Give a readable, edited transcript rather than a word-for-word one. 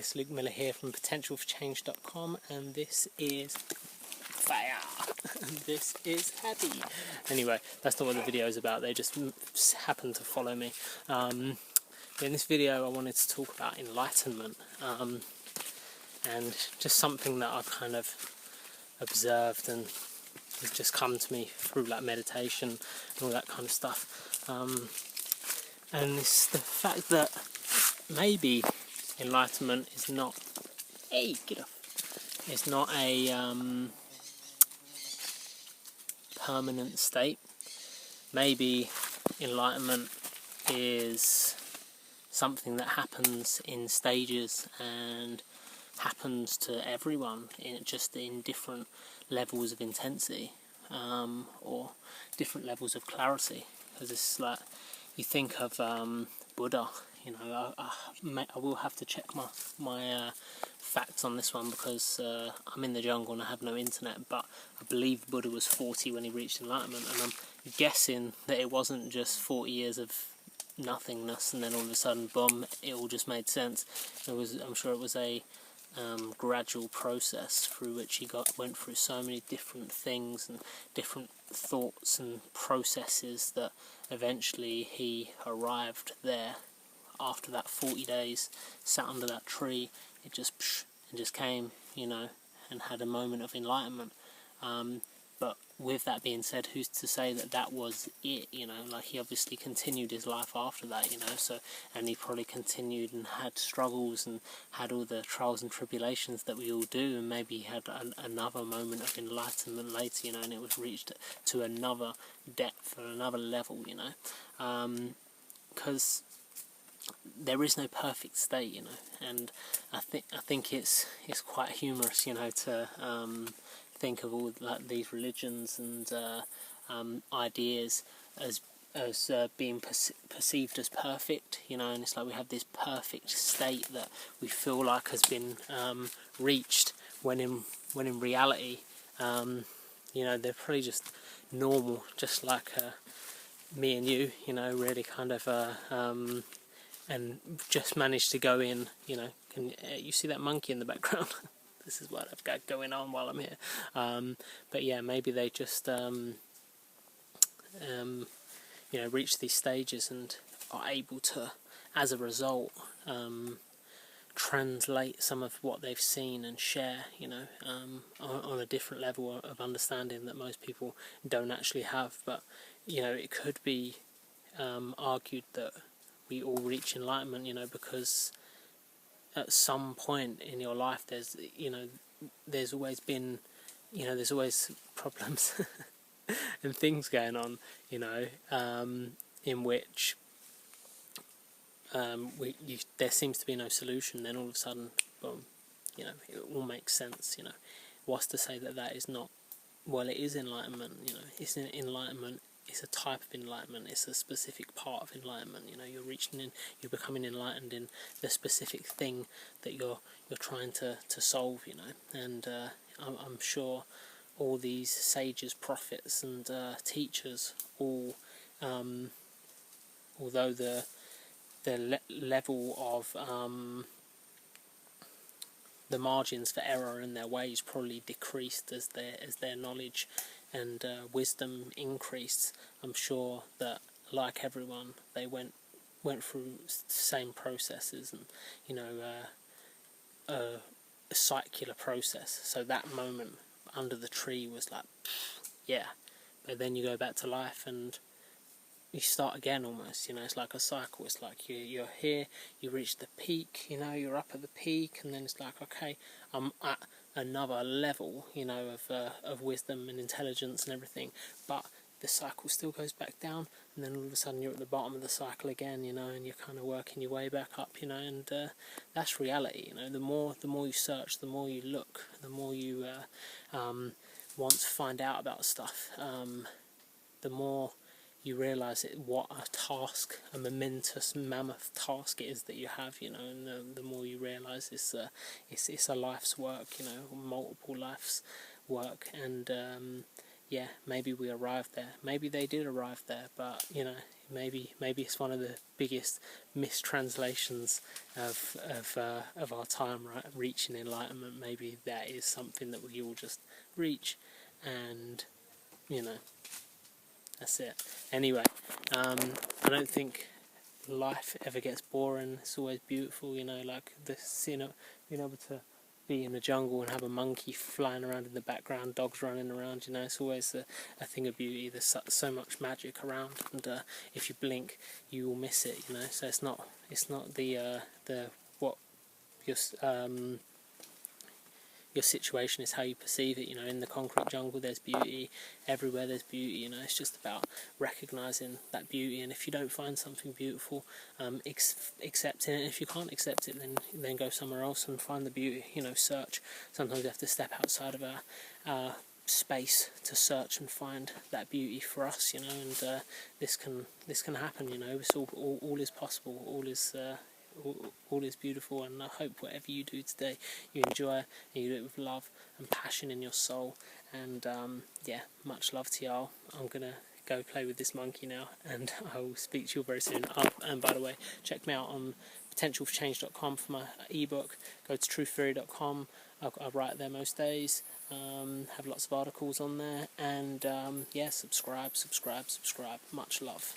it's Luke Miller here from potentialforchange.com, and this is fire, and this is happy. Anyway, that's not what the video is about, they just happen to follow me. In this video I wanted to talk about enlightenment, and just something that I've kind of observed and has just come to me through like meditation and all that kind of stuff. And it's the fact that maybe enlightenment is not, hey, get off, it's not a permanent state. Maybe enlightenment is something that happens in stages and happens to everyone just in different levels of intensity, or different levels of clarity. Because it's like, you think of Buddha, you know, I will have to check my facts on this one, because I'm in the jungle and I have no internet, but I believe Buddha was 40 when he reached enlightenment, and I'm guessing that it wasn't just 40 years of nothingness and then all of a sudden, boom, it all just made sense. I'm sure it was a gradual process through which he went through so many different things and different thoughts and processes that eventually he arrived there. After that 40 days, sat under that tree, it just came, you know, and had a moment of enlightenment. But with that being said, who's to say that that was it, you know? Like, he obviously continued his life after that, you know, so, and he probably continued and had struggles and had all the trials and tribulations that we all do, and maybe he had another moment of enlightenment later, you know, and it was reached to another depth or another level, you know, because there is no perfect state, you know, and I think it's quite humorous, you know, to think of all like these religions and ideas as being perceived as perfect, you know, and it's like we have this perfect state that we feel like has been reached, when in reality, you know, they're probably just normal, just like me and you, you know, really kind of and just managed to go in, you know. Can you see that monkey in the background? This is what I've got going on while I'm here. But yeah, maybe they just you know, reach these stages and are able to, as a result, translate some of what they've seen and share, you know, on a different level of understanding that most people don't actually have. But, you know, it could be argued that we all reach enlightenment, you know, because at some point in your life there's, you know, there's always been, you know, there's always problems and things going on, you know, in which there seems to be no solution, then all of a sudden, boom, you know, it all makes sense, you know. What's to say that that is not, well, it is enlightenment, you know, it's an enlightenment. It's a type of enlightenment, it's a specific part of enlightenment, you know, you're reaching in, you're becoming enlightened in the specific thing that you're trying to solve, you know. And I'm sure all these sages, prophets and teachers, all, although the level of the margins for error in their ways probably decreased as their knowledge and wisdom increased, I'm sure that, like everyone, they went through the same processes, and, you know, a circular process. So that moment under the tree was like, yeah, but then you go back to life and you start again almost, you know. It's like a cycle. It's like you're here, you reach the peak, you know, you're up at the peak, and then it's like, okay, I'm at another level, you know, of wisdom and intelligence and everything, but the cycle still goes back down, and then all of a sudden you're at the bottom of the cycle again, you know, and you're kind of working your way back up, you know. And that's reality, you know. The more you search, the more you look, the more you want to find out about stuff, the more you realise what a task, a momentous, mammoth task it is that you have, you know. And the more you realise it's a life's work, you know, multiple lives' work. And yeah, maybe we arrived there, maybe they did arrive there, but, you know, maybe it's one of the biggest mistranslations of our time, right? Reaching enlightenment. Maybe that is something that we all just reach, and that's it. Anyway, I don't think life ever gets boring. It's always beautiful, like being able to be in the jungle and have a monkey flying around in the background, dogs running around, it's always a thing of beauty. There's so much magic around, and if you blink, you will miss it, so it's not the what your situation is, how you perceive it. In the concrete jungle there's beauty, everywhere there's beauty. It's just about recognizing that beauty, and if you don't find something beautiful, accepting it. If you can't accept it, then go somewhere else and find the beauty. Search. Sometimes we have to step outside of our space to search and find that beauty for us, and this can happen. It's all is possible, all is beautiful, and I hope whatever you do today you enjoy, and you do it with love and passion in your soul. And much love to y'all. I'm gonna go play with this monkey now, and I will speak to you very soon. And by the way, check me out on potentialforchange.com for my ebook. Go to truththeory.com. I write there most days. Have lots of articles on there, and subscribe. Much love.